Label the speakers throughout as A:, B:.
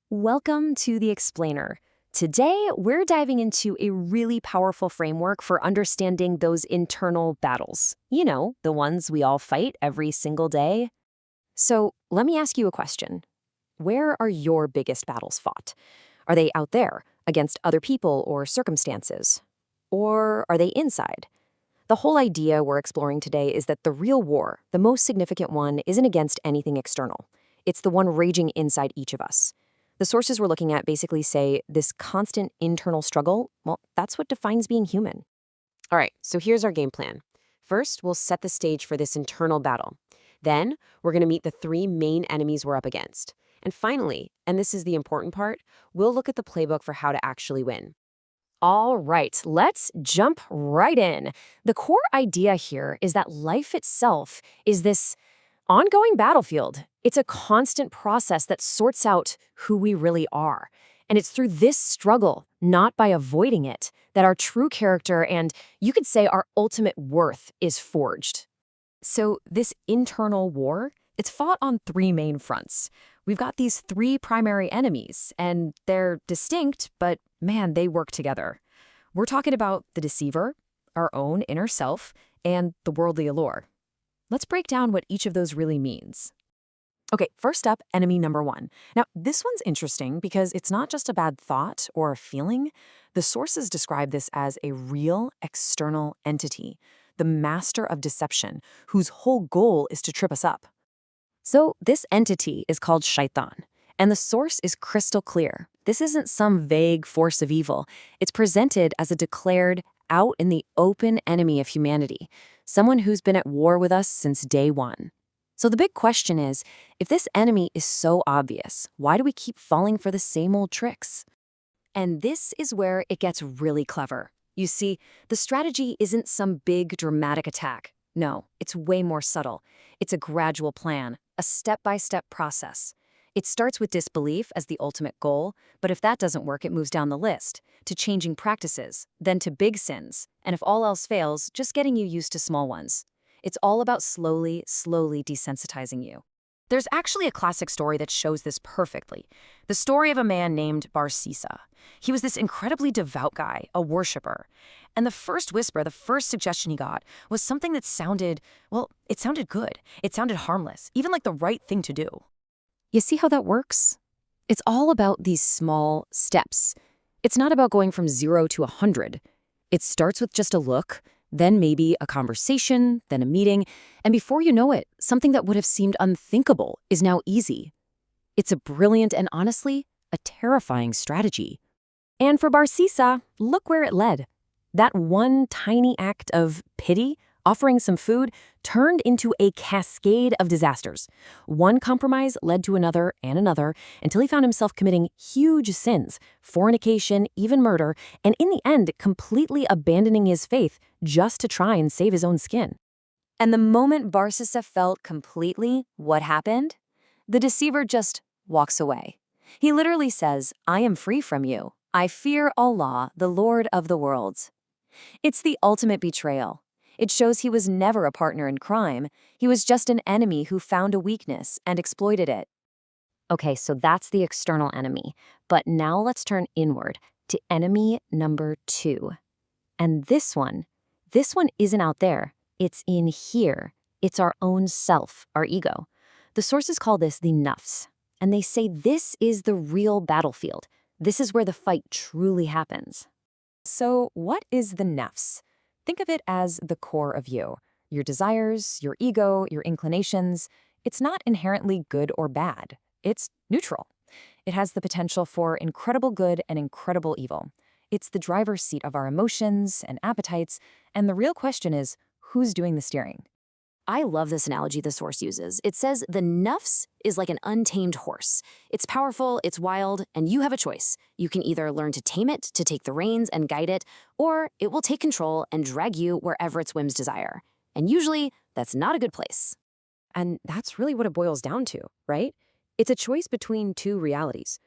A: Welcome to The Explainer. Today, we're diving into a really powerful framework for understanding those internal battles. You know, the ones we all fight every single day. So, let me ask you a question. Where are your biggest battles fought? Are they out there, against other people or circumstances? Or are they inside? The whole idea we're exploring today is that the real war, the most significant one, isn't against anything external. It's the one raging inside each of us. The sources we're looking at basically say this constant internal struggle, well, that's what defines being human. All right, so here's our game plan. First, we'll set the stage for this internal battle. Then, we're going to meet the three main enemies we're up against. And finally, and this is the important part, we'll look at the playbook for how to actually win. All right, let's jump right in. The core idea here is that life itself is this ongoing battlefield. It's a constant process that sorts out who we really are. And it's through this struggle, not by avoiding it, that our true character and, you could say, our ultimate worth is forged. So this internal war, it's fought on three main fronts. We've got these three primary enemies, and they're distinct, but man, they work together. We're talking about the deceiver, our own inner self, and the worldly allure. Let's break down what each of those really means. Okay, first up, enemy number one. Now, this one's interesting because it's not just a bad thought or a feeling. The sources describe this as a real external entity, the master of deception, whose whole goal is to trip us up. So this entity is called Shaitan, and the source is crystal clear. This isn't some vague force of evil. It's presented as a declared, out in the open enemy of humanity, someone who's been at war with us since day one. So the big question is, if this enemy is so obvious, why do we keep falling for the same old tricks? And this is where it gets really clever. You see, the strategy isn't some big dramatic attack. No, it's way more subtle. It's a gradual plan, a step-by-step process. It starts with disbelief as the ultimate goal, but if that doesn't work, it moves down the list, to changing practices, then to big sins, and if all else fails, just getting you used to small ones. It's all about slowly desensitizing you. There's actually a classic story that shows this perfectly. The story of a man named Barsisa. He was this incredibly devout guy, a worshiper. And the first whisper, the first suggestion he got was something that sounded, well, it sounded good. It sounded harmless, even like the right thing to do. You see how that works? It's all about these small steps. It's not about going from 0 to 100. It starts with just a look, then maybe a conversation, then a meeting, and before you know it, something that would have seemed unthinkable is now easy. It's a brilliant and honestly, a terrifying strategy. And for Barsisa, look where it led. That one tiny act of pity, offering some food, turned into a cascade of disasters. One compromise led to another and another until he found himself committing huge sins, fornication, even murder, and in the end, completely abandoning his faith just to try and save his own skin. And the moment Barsisa felt completely what happened, the deceiver just walks away. He literally says, "I am free from you. I fear Allah, the Lord of the worlds." It's the ultimate betrayal. It shows he was never a partner in crime. He was just an enemy who found a weakness and exploited it. Okay, so that's the external enemy. But now let's turn inward to enemy number two. And this one isn't out there. It's in here. It's our own self, our ego. The sources call this the Nafs. And they say this is the real battlefield. This is where the fight truly happens. So what is the Nafs? Think of it as the core of you. Your desires, your ego, your inclinations. It's not inherently good or bad. It's neutral. It has the potential for incredible good and incredible evil. It's the driver's seat of our emotions and appetites, and the real question is, who's doing the steering? I love this analogy the source uses. It says the nafs is like an untamed horse. It's powerful, it's wild, and you have a choice. You can either learn to tame it, to take the reins and guide it, or it will take control and drag you wherever its whims desire. And usually, that's not a good place. And that's really what it boils down to, right? It's a choice between two realities.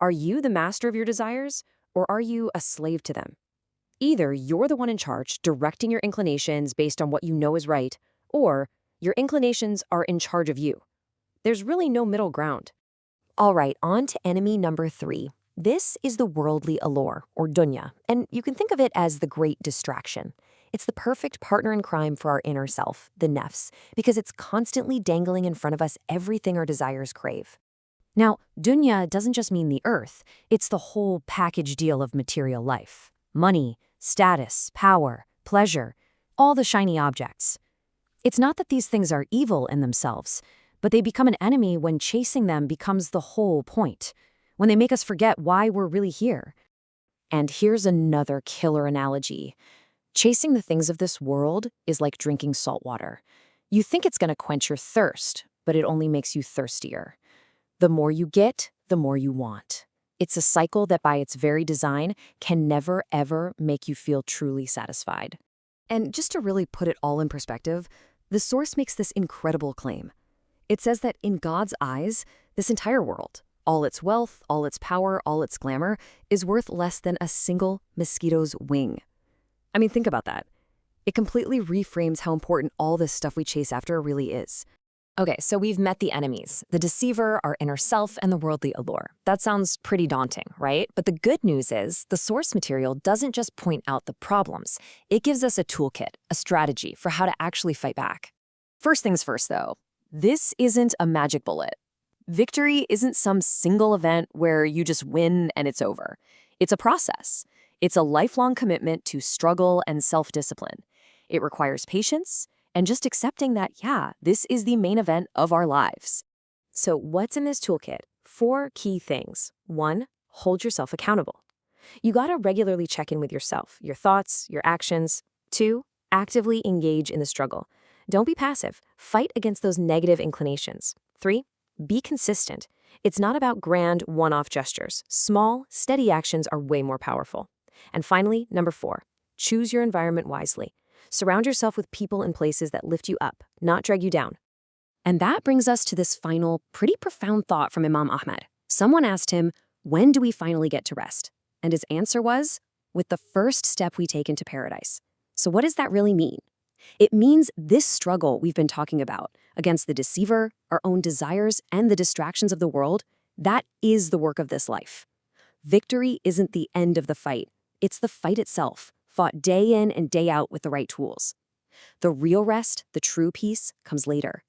A: Are you the master of your desires, or are you a slave to them? Either you're the one in charge, directing your inclinations based on what you know is right, or your inclinations are in charge of you. There's really no middle ground. All right, on to enemy number 3. This is the worldly allure, or dunya, and you can think of it as the great distraction. It's the perfect partner in crime for our inner self, the nafs, because it's constantly dangling in front of us everything our desires crave. Now, dunya doesn't just mean the earth, it's the whole package deal of material life. Money, status, power, pleasure, all the shiny objects. It's not that these things are evil in themselves, but they become an enemy when chasing them becomes the whole point, when they make us forget why we're really here. And here's another killer analogy. Chasing the things of this world is like drinking salt water. You think it's going to quench your thirst, but it only makes you thirstier. The more you get, the more you want. It's a cycle that by its very design can never, ever make you feel truly satisfied. And just to really put it all in perspective, the source makes this incredible claim. It says that in God's eyes, this entire world, all its wealth, all its power, all its glamour, is worth less than a single mosquito's wing. I mean, think about that. It completely reframes how important all this stuff we chase after really is. Okay, so we've met the enemies, the deceiver, our inner self, and the worldly allure. That sounds pretty daunting, right? But the good news is the source material doesn't just point out the problems. It gives us a toolkit, a strategy for how to actually fight back. First things first, though, this isn't a magic bullet. Victory isn't some single event where you just win and it's over. It's a process. It's a lifelong commitment to struggle and self-discipline. It requires patience, and just accepting that, yeah, this is the main event of our lives. So what's in this toolkit? 4 key things. 1, hold yourself accountable. You gotta regularly check in with yourself, your thoughts, your actions. 2, actively engage in the struggle. Don't be passive. Fight against those negative inclinations. 3, be consistent. It's not about grand one-off gestures. Small, steady actions are way more powerful. And finally, number 4, choose your environment wisely. Surround yourself with people and places that lift you up, not drag you down. And that brings us to this final, pretty profound thought from Imam Ahmed. Someone asked him, when do we finally get to rest? And his answer was, with the first step we take into paradise. So what does that really mean? It means this struggle we've been talking about against the deceiver, our own desires, and the distractions of the world, that is the work of this life. Victory isn't the end of the fight. It's the fight itself, fought day in and day out with the right tools. The real rest, the true peace, comes later,